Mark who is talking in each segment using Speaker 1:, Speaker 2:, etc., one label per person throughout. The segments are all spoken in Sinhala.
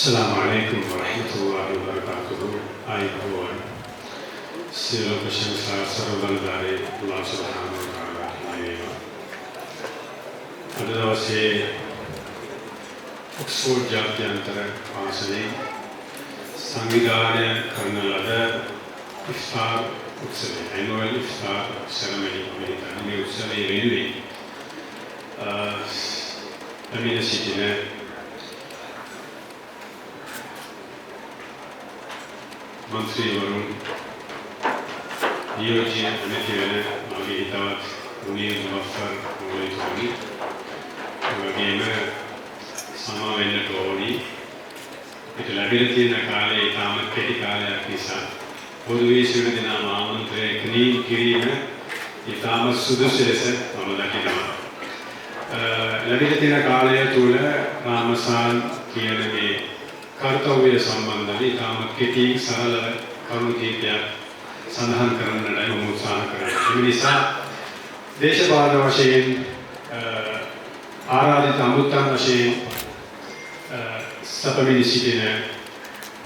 Speaker 1: السلام عليكم ورحمة الله وبركاته. أيها سيلو بشمسا سرودان داري الله سبحانه وتعالى أيها أدنى وسي أكسفورد جامعة فاسني संविधान करने लगा इफ्तार उत्सव एनुअल इफ्तार सेरेमनी अमेरिका में उत्सव इवेंट अमीर सिटी ने मंत्री वरुण नियोजित अमेरिका ने आगे इतावत उन्हें मुफ्तर मुझे थोड़ी आगे में समावेश Tony itu labirin kale tamat keti kale akisa bodui sudina maamantre kni kirina itamat sudusese amadakidama labirin kale tula ramasan kiyane kartavya sambandhani tamat keti sarala karunukipya sandhan karannada umutsaha karana eminisa deshabala vashayen ආරාධිත අමුත්තන් වශයෙන් සපමිනි සිටින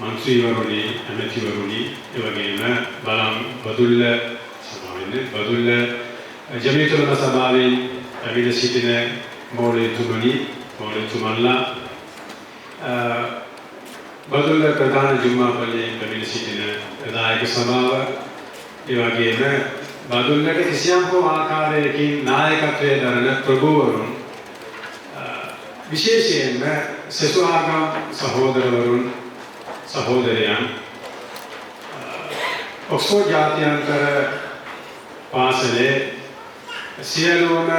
Speaker 1: මන්ත්‍රීවරුනි ඇමතිවරුනි එවැගේම බලම් බදුල්ල සමාවෙන්නේ බදුල්ල ජමීතුල් මසබාවෙන් ඇවිද සිටින මෝලේතුමනි මෝලේතුමල්ලා බදුල්ල ප්‍රධාන ජුම්මා පල්ලියේ ඇවිද සිටින නායක සභාව එවැගේම බදුල්ලට කිසියම් හෝ ආකාරයකින් නායකත්වයේ දරන ප්‍රභූවරුන් විශේෂයෙන්ම සෙසුආගම් සහෝදරවරුන් සහෝදරයන් ඔක්ස්ෆෝඩ් ජාත්‍යන්තර පාසලේ සියලුම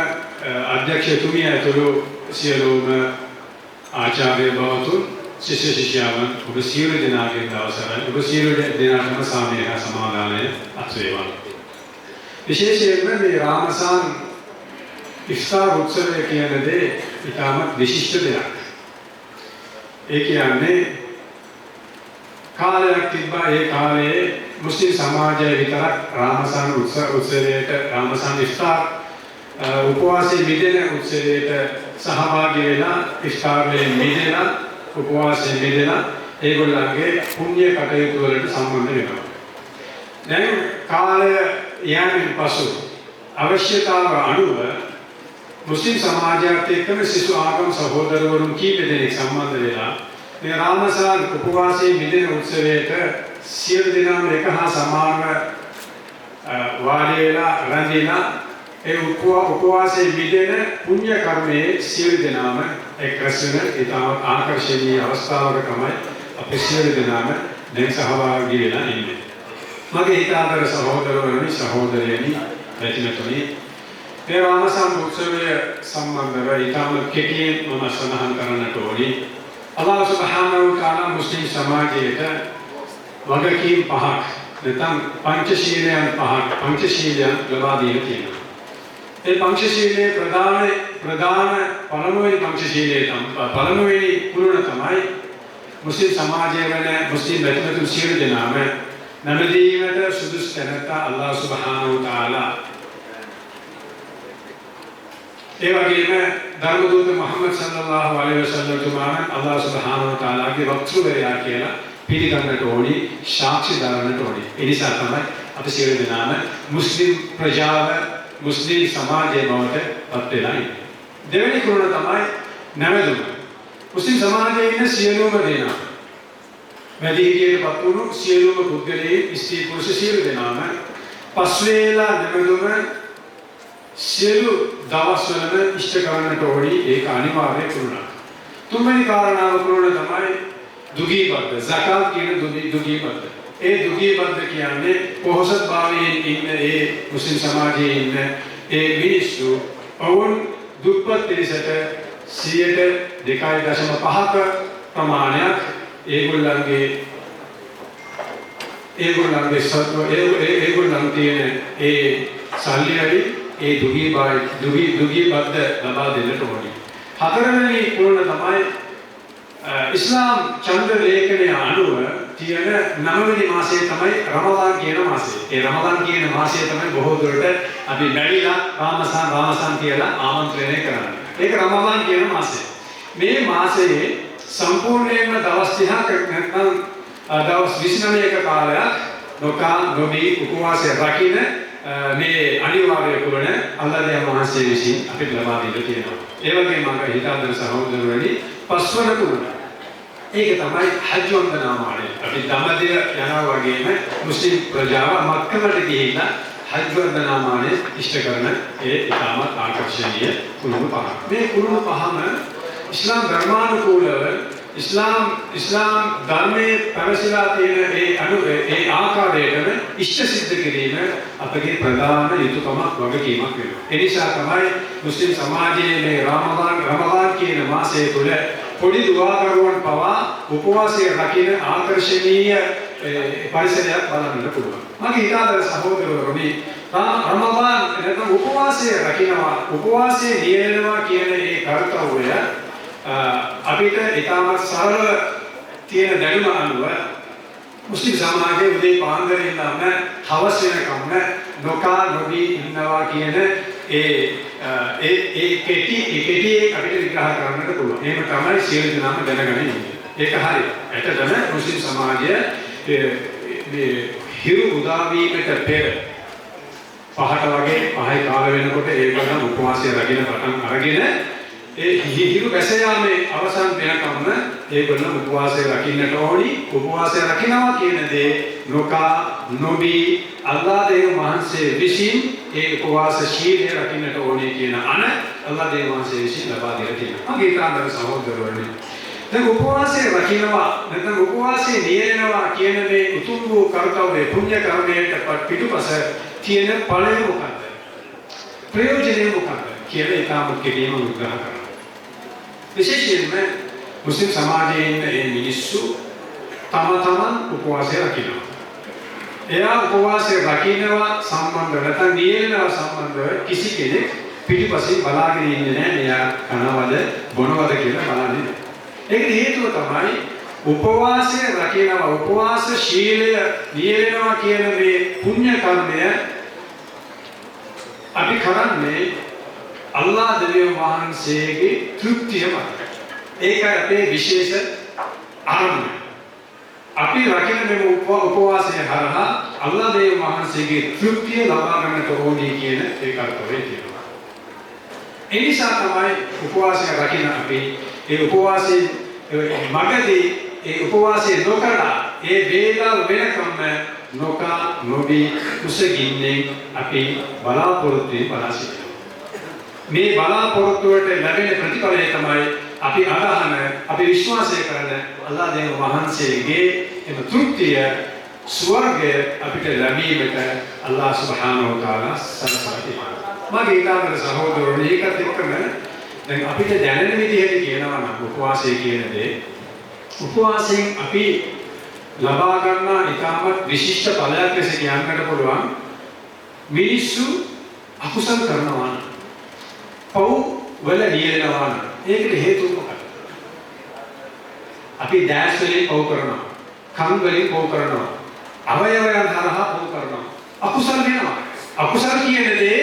Speaker 1: අධ්‍යක්ෂතුමිය ඇතුළු සියලුම ආචාර්ය බවතුන් ශිෂ්‍ය ශිෂ්‍යාවන් ඔබ සියලු දෙනාගේ අවසරයි ඔබ සියලු දෙනාටම සාමය හා සමාදානය අත්වේවා විශේෂයෙන්ම මේ රාමසාන් ඉෆ්තාර් උත්සවය කියන දේ ඉතාමත් විශිෂ්ට දෙයක්. ඒ කියන්නේ කාලයක් තිබ්බා ඒ කාලේ මුස්ලිම් සමාජය විතරක් රාමසාන් උත්සවයට රාමසාන් ඉෆ්තාර් උපවාසයේ මිදෙන උත්සවයට සහභාගී වෙලා ඉෆ්තාර් වලින් මිදෙලා උපවාසයේ මිදෙලා ඒගොල්ලන්ගේ පුණ්‍ය කටයුතු වලට සම්බන්ධ වෙනවා. දැන් කාලය යෑමෙන් පසු අවශ්‍යතාව අනුව මුස්ලිම් සමාජයත් එක්කම සිසු ආගම් සහෝදරවරුන් කීප දෙනෙක් සම්බන්ධ වෙලා මේ රාමසාන් උපවාසයේ මිදෙන උත්සවයට සියලු දෙනාම එක හා සමානව වාඩි වෙලා රැඳිලා ඒ උපවාසයේ මිදෙන පුණ්‍ය කර්මයේ සියලු දෙනාම එක් රැස්වෙන ඉතාම ආකර්ෂණීය අවස්ථාවක තමයි අපි සියලු දෙනාම දැන් සහභාගී වෙලා ඉන්නේ. මගේ හිතාදර සහෝදරවරුනි සහෝදරියනි පැතිමතුනි මේ රාමසාන් උත්සවය සම්බන්ධව ඉතාම කෙටියෙන් මම සඳහන් කරන්නට ඕනි. අල්ලාහ් සුබ්හානහු වතාලා මුස්ලිම් සමාජයට වගකීම් පහක් නැත්නම් පංචශීලයන් ලබා දීලා තියෙනවා. ඒ පංචශීලයේ ප්‍රධාන පළමුවෙනි පංචශීලය පළමුවෙනි පුරුණ තමයි මුස්ලිම් සමාජයේ වෙන මුස්ලිම් බැතිමතුන් සියලු දෙනාම නැමදීමට සුදුසු තැනැත්තා අල්ලාහ් සුබ්හානහු වතාලා ඒ වගේම ධර්මදූත මුහම්මද් සල්ලල්ලාහු අලයිහි වසල්ලම් තුමාන අල්ලාහ් සුබ්හානහු වතාලාගේ වක්තෘවරයා කියලා පිළිගන්නට ඕනි සාක්ෂි දරන්නට ඕනි. ඒ නිසා තමයි අපි සියලු දෙනාම මුස්ලිම් ප්‍රජාව මුස්ලිම් සමාජයේ බවට පත් වෙලා ඉන්නේ. දෙවෙනි කරුණ තමයි නැමදුම. මුස්ලිම් සමාජයේ ඉන්න සියලුම දෙනා වැඩිහිටියටපත් වුණු සියලුම පුද්ගලයන් ස්ත්‍රී පුරුෂ සියලු දෙනාම පස් වේලා නැමදුම සියලු දවස්වලම ඉෂ්ට කරන්නට ඕනි. ඒක අනිවාර්ය කරුණක්. තුන්වෙනි කාරණාව කරුණ තමයි දුගී බද්ද සකාත් කියන දුගී බද්ද. ඒ දුගී බද්ද කියන්නේ පොහොසත් භාවයෙන් ඉන්න ඒ මුස්ලිම් සමාජයේ ඉන්න ඒ මිනිස්සු ඔවුන් දුප්පත් පිරිසට 2.5% ප්‍රමාණයක් ඒගොල්ලන්ගේ තියෙන ඒ සල්ලි වලින් ඒ දුගී බද්ද ලබා දෙන්නට ඕනේ. හතරවෙනි කරුණ තමයි ඉස්ලාම් චන්ද්‍ර ලේඛනය අනුව තියෙන 9වෙනි මාසය තමයි රමදාන් කියන මාසය. ඒ රමදාන් කියන මාසය තමයි බොහෝ දුරට අපි බැරිලා රාමසාන් කියලා ආමන්ත්‍රණය කරන්නේ. ඒක රමදාන් කියන මාසය. මේ මාසයේ සම්පූර්ණයෙන්ම දවස් 30ක නැත්නම් දවස් 29ක කාලයක් නොකා නොබී උපවාසය රකින්න මේ අනිවාර්ය කුලන අල්ලාහ්ගේ මහන්සිය විසින් අපිට ලබා දීලා තියෙනවා. ඒ වගේම මම හිතාගෙන සහෝදරවනි පස්වන කුලන ඒක තමයි හජ් වන්දනාමාලය. අපි දඹදිව යනවා වගේම මුස්ලිම් ප්‍රජාව මක්කමට ගිහිල්ලා හජ් වන්දනාමාලය ඉෂ්ට කරන ඒ ඉතාමත් ආකර්ෂණීය කුළුණු පහ. මේ කුළුණු පහම ඉස්ලාම් ධර්මානුකූලව ඉස්ලාම් ධර්මයේ පැවසීලා තියෙන ඒ ආකාරයටම ඉෂ්ට සිද්ධ කිරීම අපගේ ප්‍රධාන යුතුයකමක් වගකීමක් වෙනවා. ඒ නිසා තමයි මුස්ලිම් සමාජයේ මේ රමදාන් කියන මාසය තුළ පොඩි දුආකරුවන් පවා උපවාසයේ රකින්න ආකර්ෂණීය පරිසරයක් බලන්න පුළුවන්. මගේ හිතාදර සහෝදරවරුනි රමදාන් නැත්නම් උපවාසයේ රකින්නවා උපවාසයේ නියැලෙනවා කියන ඒ කාර්යය අපිට ඉතාමත් සරල තියෙන දැනුම අනුව මුස්ලිම් සමාජයේ උදේ පාන්දර ඉඳන්ම හවස වෙනකම්ම නොකා නොබී ඉන්නවා කියන ඒ කෙටි අපිට විග්‍රහ කරන්නට පුළුවන්. එහෙම තමයි සියලු දෙනාම දැනගෙන ඉන්නේ. ඒක හරි. ඇත්තටම මුස්ලිම් සමාජය මේ හිරු උදා වීමට පෙර පහට වගේ පහයි කාල වෙනකොට ඒගොල්ලන් උපවාසය රැගෙන පටන් අරගෙන ඒ හිරු බැස යාමේ අවසන් වෙනකම්ම ඒගොල්ලන් උපවාසය රකින්නට ඕනි. උපවාසය රකින්නවා කියන දේ නොකා නොබී අල්ලාහ් දේව මහන්සිය විසින් ඒ උපවාස ශීලය රකින්නට ඕනේ කියන අල්ලාහ් දේව මහන්සිය විසින් ලබා දීලා තියෙනවා. මගේ කාන්දර සහෝදරවරුනි දැන් උපවාසය රකින්නවා නැත්නම් උපවාසයේ නියැලෙනවා කියන මේ උතුම් වූ කර්තව්‍ය පුණ්‍ය කර්මයට පිටුපස තියෙන ඵලය මොකක්ද? ප්‍රයෝජනය මොකක්ද කියලා ඉතාමත් කෙටිම විග්‍රහ කරනවා. විශේෂයෙන්ම මුස්ලිම් සමාජයේ ඉන්න මේ මිනිස්සු තමන් උපවාසය රකින්නවා. එයා උපවාසය රකින්නවා සම්බන්ධව නැත්නම් නියැලෙනවා සම්බන්ධව කිසි කෙනෙක් පිටුපසින් බලාගෙන ඉන්නේ නැහැ. මෙයා කනවද බොනවද කියලා බලන්නේ නැහැ. ඒකට හේතුව තමයි උපවාසය රකින්නවා උපවාස ශීලය නියැලෙනවා කියන මේ පුණ්‍ය කර්මය අපි කරන්නේ අල්ලාහ් දෙවියන් වහන්සේගේ තෘප්තිය මත. ඒක අපේ විශේෂ ආරම්භය. අපි රකින්න මේ උපවාසය හරහා අල්ලාහ් දෙවියන් වහන්සේගේ තෘප්තිය ලබා ගන්නට ඕනේ කියන ඒ කර්තව්‍යය තියෙනවා. ඒ නිසා තමයි උපවාසය රකින්න අපි ඒ උපවාසයේ මගදී ඒ උපවාසයේ නොකරලා ඒ වේලාව වෙනකම්ම නොකා නොබී කුසගින්නේ අපි බලාපොරොත්තු වෙලා සිටිනවා. මේ බලාපොරොත්තුවට ලැබෙන ප්‍රතිඵලය තමයි අපි අදහන අපි විශ්වාසය කරන අල්ලාහ් දේව වහන්සේගේ එම තෘප්තිය ස්වර්ගය අපිට ලැබීමට අල්ලාහ් සුබ්හානහු වතාලා සලසලා තියෙනවා. මගේ ඊළඟ සහෝදරවරුනි ඒකත් එක්කම දැන් අපිට දැනෙන විදිහට කියනවා නම් උපවාසය කියන දේ උපවාසයෙන් අපි ලබා ගන්නා ඉතාමත් විශිෂ්ට ඵලයක් ලෙස කියන්නට පුළුවන්. මිනිස්සු අකුසල් කරනවා නම් පව් වල නියැලෙනවා නම් ඒකට හේතුව මොකක්ද? අපි දැස් වලින් පව් කරනවා, කන් වලින් පව් කරනවා, අවයවයන් හරහා පව් කරනවා. අකුසල් වෙනවා. අකුසල් කියන දේ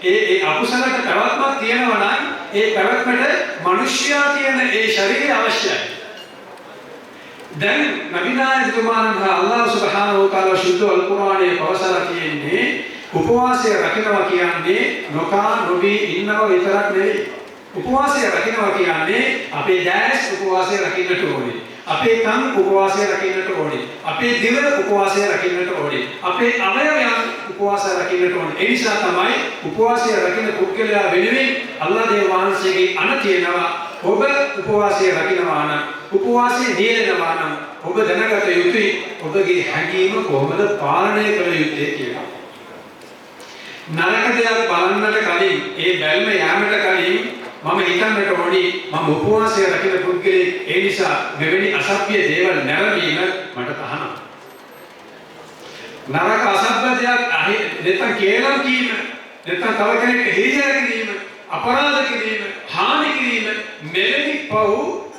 Speaker 1: ඒ අකුසලට පැවැත්මක් තියෙනවා නම් ඒ පැවැත්මට මිනිස්යා කියන ඒ ශරීරය අවශ්‍යයි. දැන් නබිනායකතුමාණන් අල්ලාහ් සුබ්හානහු වතාලා ශුද්ධ අල් කුර්ආනයේ පවසලා තියෙන්නේ උපවාසය රකින්නවා කියන්නේ නොකා නොබී ඉන්නව විතරක් නෙවෙයි. උපවාසය රකින්නවා කියන්නේ අපේ දැස් උපවාසය රකින්නට ඕනේ. අපේ කන් උපවාසය රකින්නට ඕනේ. අපේ දිව උපවාසය රකින්නට ඕනේ. අපේ අවයවයන් උපවාසය රකින්නට ඕනේ. ඒ නිසා තමයි උපවාසය රකින්න පුද්ගලයා වෙනුවෙන් අල්ලාහ් දේව වහන්සේගේ අණ තියෙනවා. ඔබ උපවාසය රකින්නවා නම් උපවාසය නියැලෙනවා නම් ඔබ දැනගත යුතුයි ඔබගේ හැඟීම කොහොමද පාලනය කළ යුත්තේ කියලා. නරක දෙයක් බලන්නට කලින් ඒ බැල්ම යාමට කලින් මම හිතන්නට ඕනි මම උපවාසය රකින්න පුද්ගලෙක් ඒ නිසා මෙවැනි අසභ්‍ය දේවල් නැරඹීම මට තහනම්. නරක අසභ්‍ය දෙයක් නැත්නම් කේලම් කීම නැත්නම් තව කෙනෙක්ට හිරිහැර කිරීම අපරාධ කිරීම හානි කිරීම මෙවැනි පව්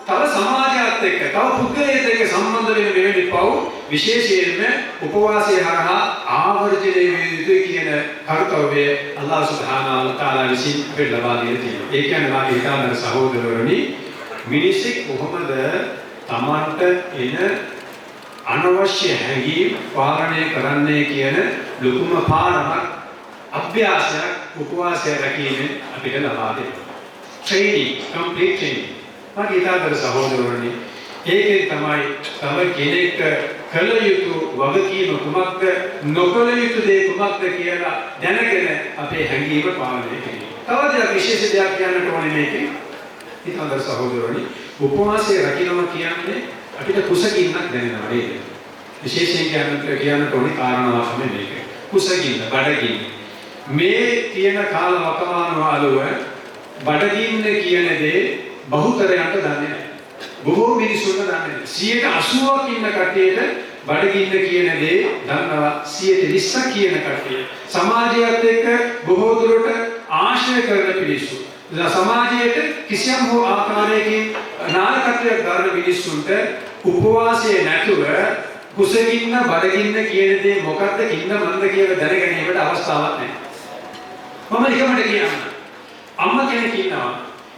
Speaker 1: තව සමාජයත් එක්ක තව පුද්ගලයෙක් එක්ක සම්බන්ධ වෙන මෙවැනි පව් විශේෂයෙන්ම උපවාසය හරහා ආවර්ජනය විය යුතුයි කියන කර්තව්‍යය අල්ලාහ් සුබ්හානහු වතාලා විසින් අපිට ලබා දීලා තියෙනවා. ඒ කියන්නේ මාගේ ඊටාන සහෝදරවරුනි මිනිස්සෙක් කොහොමද තමන්ට එන අනවශ්‍ය හැඟීම් පාලනය කරන්නේ කියන ලොකුම පාඩමක් අභ්‍යාසයක් උපවාසය රැකීමෙන් අපිට ලබා දෙනවා. Training, complete training. මගේ ඊටතර සහෝදරවරුනි, ඒකෙන් තමයි තව කෙනෙක් කළ යුතු වගකීම කුමක්ද, නොකළ යුතු දේ කුමක්ද කියලා දැනගෙන අපේ හැඟීම පාලනය කිරීම. තව දෙයක් විශේෂ දෙයක් කියන්නට ඕනේ මේකේ. ඊටතර සහෝදරවරුනි, උපවාසය රකින්නවා කියන්නේ අපිට කුසගින්නක් දැනෙනවා නේද? විශේෂයෙන් කියන්නට ඕනේ කාරණාවක් තමයි මේක. කුසගින්න, බඩගින්න. මේ තියෙන කාල වකවානුව අලුව බඩගින්න කියන දේ බහුතරයන්ට දන්නේ නැහැ. බොහෝ මිනිසුන්ට දන්නේ නැහැ. 80ක් ඉන්න කට්ටියට බඩගින්න කියන දේ දන්නවා 20ක් කියන කට්ටිය. සමාජයත් එක්ක බොහෝ දුරට ආශ්‍රය කරන පිළිසු. සමාජයට කිසියම් හෝ ආකාරයකින් නායකත්වයක් ගන්න මිනිස්සුන්ට උපවාසයේ නැතුව කුසගින්න බඩගින්න කියන දේ මොකක්ද කින්න මන්ද කියලා දැනගැනීමට අවස්ථාවක් නැහැ. මම එකමඩ කියන්න. අම්මා කෙනෙක් ඉන්නවා.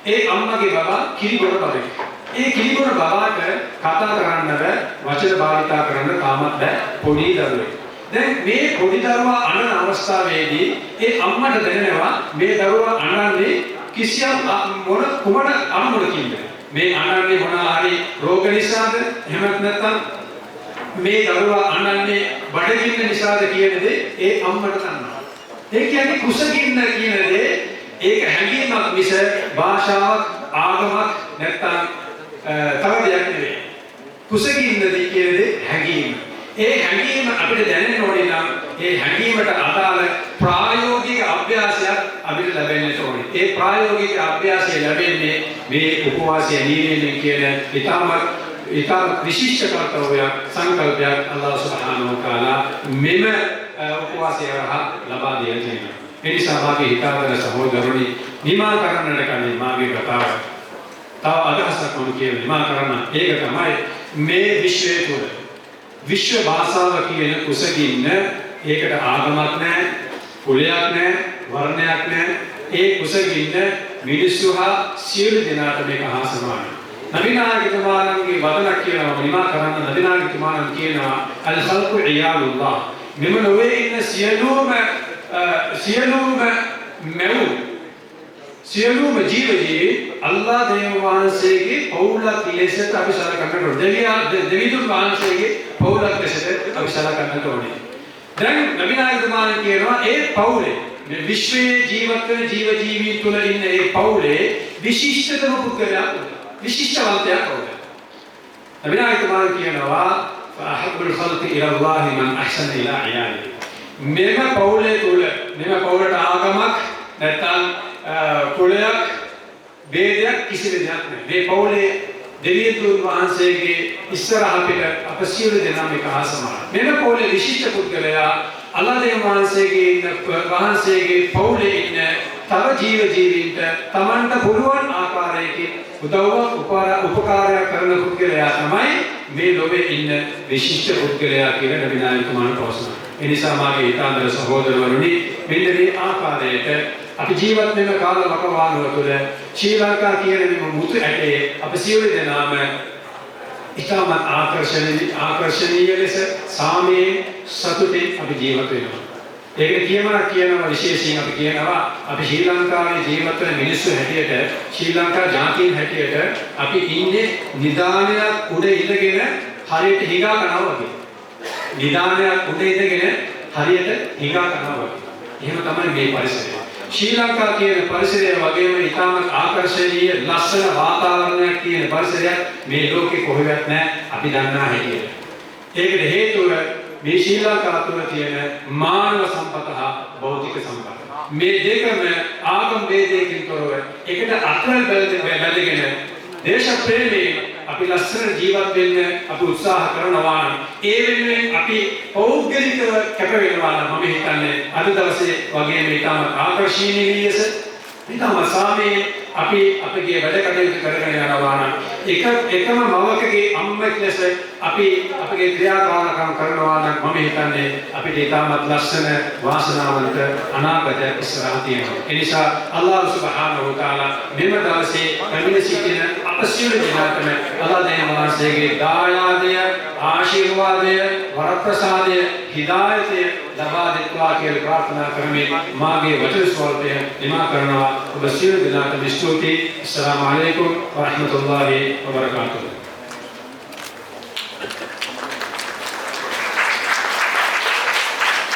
Speaker 1: ඒ අම්මගේ බබා කිරිබොන බබෙක්. ඒ කිරිබොන බබාට කතා කරන්න බෑ, වචන භාවිතා කරන්න තාමත් බෑ, පොඩි දරුවෙක්. දැන් මේ පොඩි දරුවා අනන අවස්ථාවේදී ඒ අම්මට දැනෙනවා මේ දරුවා අනන්නේ කිසියම් කුමන අනුමතකින්ද? මේ අනන්නේ මොන හරි රෝග නිසාද? එහෙමත් නැත්නම් මේ දරුවා අනන්නේ බඩගින්න නිසාද කියන දේ ඒ අම්මට දන්නවා. ඒ කියන්නේ කුසගින්න කියන දේ ඒක හැඟීමක් මිස භාෂාවක්, ආගමක් නැත්නම් තව දෙයක් නෙවෙයි. කුසගින්නදී කියන දේ හැඟීම. ඒ හැඟීම අපිට දැනෙන්න ඕනේ නම් ඒ හැඟීමට අදාළ ප්‍රායෝගික අභ්‍යාසයක් අපිට ලැබෙන්න ඕනේ. ඒ ප්‍රායෝගික අභ්‍යාසය ලැබෙන්නේ මේ උපවාසය නිවීමෙන් කියන ඊටම විශිෂ්ට කර්තව්‍යයක්, සංකල්පයක් අල්ලාහ් සුබ්හානහු වතාලා මෙම උපවාසය රහ ලබා දෙන දෙනවා. ඒ නිසා මාගේ හිතාවර සහෝදරනි, නිමා කරන්නට කලින් මාගේ කතාව තව අදහසක් මම කියන්න නිමා කරන්න. ඒක තමයි මේ විශ්වය තුළ විශ්ව භාෂාව කියන කුසගින්න ඒකට ආගමක් නැහැ, කුලයක් නැහැ, වර්ණයක් නැහැ. ඒ කුසගින්න මිනිස්සු හා සියලු දෙනාට මේක හා සමානයි. නබිනාගිතුමාණන්ගේ වදනක් කියනවා නිමා කරන්න. නබිනාගිතුමාණන් කියනවා අල් ඛල්කු ඉයාලුල්ලාහ්. මෙම ලෝකයේ ඉන්න සියලුම මෙව් සියලුම ජීවී අල්ලාහ් දේව වහන්සේගේ පෞලක් ලෙසට අපි සලකන්නට ඕනේ. දෙවිදුන් වහන්සේගේ පෞලක් ලෙසට අපි සලකන්නට ඕනේ. දැන් නබිනාගිතුමාණන් කියනවා ඒ පෞලේ මේ විශ්වයේ ජීවත් වෙන ජීවීන් තුළ ඉන්න ඒ පෞලේ විශිෂ්ටතම පුද්ගලයා, විශිෂ්ටවන්තයා කවුද? නබිනාගිතුමාණන් කියනවා අහබ්බුල් ඛල්qi ඉලා අල්ලාහ් මන් අහ්සන ඉලා අයාලි. මෙම පෞලේ තුල මෙම පෞලට ආගමක් නැත්නම් කුලයක් ભેදයක් කිසිම දෙයක් නැහැ. මේ පෞලේ දෙවියන් වහන්සේගේ ඉස්සරහ පිට අප සියලු දෙනා මේක හා සමානයි. මෙම පෞලේ විශිෂ්ට පුද්ගලයා අල්ලාහ් දේව වහන්සේගේ පෞලේ ඉන්න තව ජීවීන්ට තමන්ට පුළුවන් ආකාරයකින් උපකාරයක් කරන පුද්ගලයා තමයි මේ ලෝකේ ඉන්න විශිෂ්ට පුද්ගලයා කියලා නබිනායකතුමාණන් පවසනවා. ඒ නිසා මාගේ ඊතාන්තර සහෝදරවරුනි, මෙන්න මේ ආකාරයට අපි ජීවත් වෙන කාල වකවානුව තුළ ශ්‍රී ලංකා කියන මේ මුතු ඇටේ අපි සියලු දෙනාම ඉතාමත් ආකර්ශනීය ලෙස සාමයේ සතුටින් අපි ජීවත් වෙනවා. ඒක කියනවා විශේෂයෙන් අපි කියනවා අපි ශ්‍රී ලංකාවේ ජීවත් වෙන මිනිස්සු හැටියට, ශ්‍රී ලංකා ජාතීන් හැටියට අපි ඉන්නේ නිදානයක් උඩ ඉඳගෙන හරියට හිඟා කනවා වගේ. නිදානයක් උඩ ඉඳගෙන හරියට හිඟා කනවා වගේ. එහෙම තමයි මේ පරිසරය. ශ්‍රී ලංකා කියන පරිසරය වගේම ඉතාමත් ආකර්ශනීය ලස්සන වාතාවරණයක් තියෙන පරිසරයක් මේ ලෝකේ කොහෙවත් නැහැ අපි දන්නා හැටියට. ඒකට හේතුව මේ ශ්‍රී ලංකාව තුළ තියෙන මානව සම්පත හා භෞතික සම්පත. මේ දෙකම ආගම් ભેදයකින් තොරව එකට අත්වල බැඳගෙන දේශ ප්‍රේමයෙන් අපි ලස්සන ජීවත් වෙන්න අපි උත්සාහ කරනවා නම් ඒ වෙනුවෙන් අපි පෞද්ගලිකව කැප වෙනවා නම් මම හිතන්නේ අද දවසේ වගේ මේ තාම ආකර්ෂණීය ලෙස ඉතම සාමයේ අපි අපගේ වැඩ කටයුතු කරගෙන යනවා නම් එකම මවකගේ අම්මෙක් ලෙස අපි අපගේ ක්‍රියාකාරකම් කරනවා නම් මම හිතන්නේ අපිට ඉතාමත් ලස්සන වාසනාවන්ත අනාගතයක් ඉස්සරහ තියෙනවා. ඒ නිසා අල්ලාහ් සුබ්හානහු තාලා මෙම දවසේ පැමිණ සිටින අප සියලු දෙනාටම අල්ලාහ් දෙවියන්ගේ දායාදය, ආශිර්වාදය, වරප්‍රසාදය, හිදායතය ලබා දෙත්වා කියලා ප්‍රාර්ථනා කරමින් මාගේ වචන ස්වල්පය නිමා කරනවා. ඔබ සියලු දෙනාට ස්තුතියි. අස්සලාමු අලයිකුම් වරහ්මතුල්ලාහි වබරකාතුහු.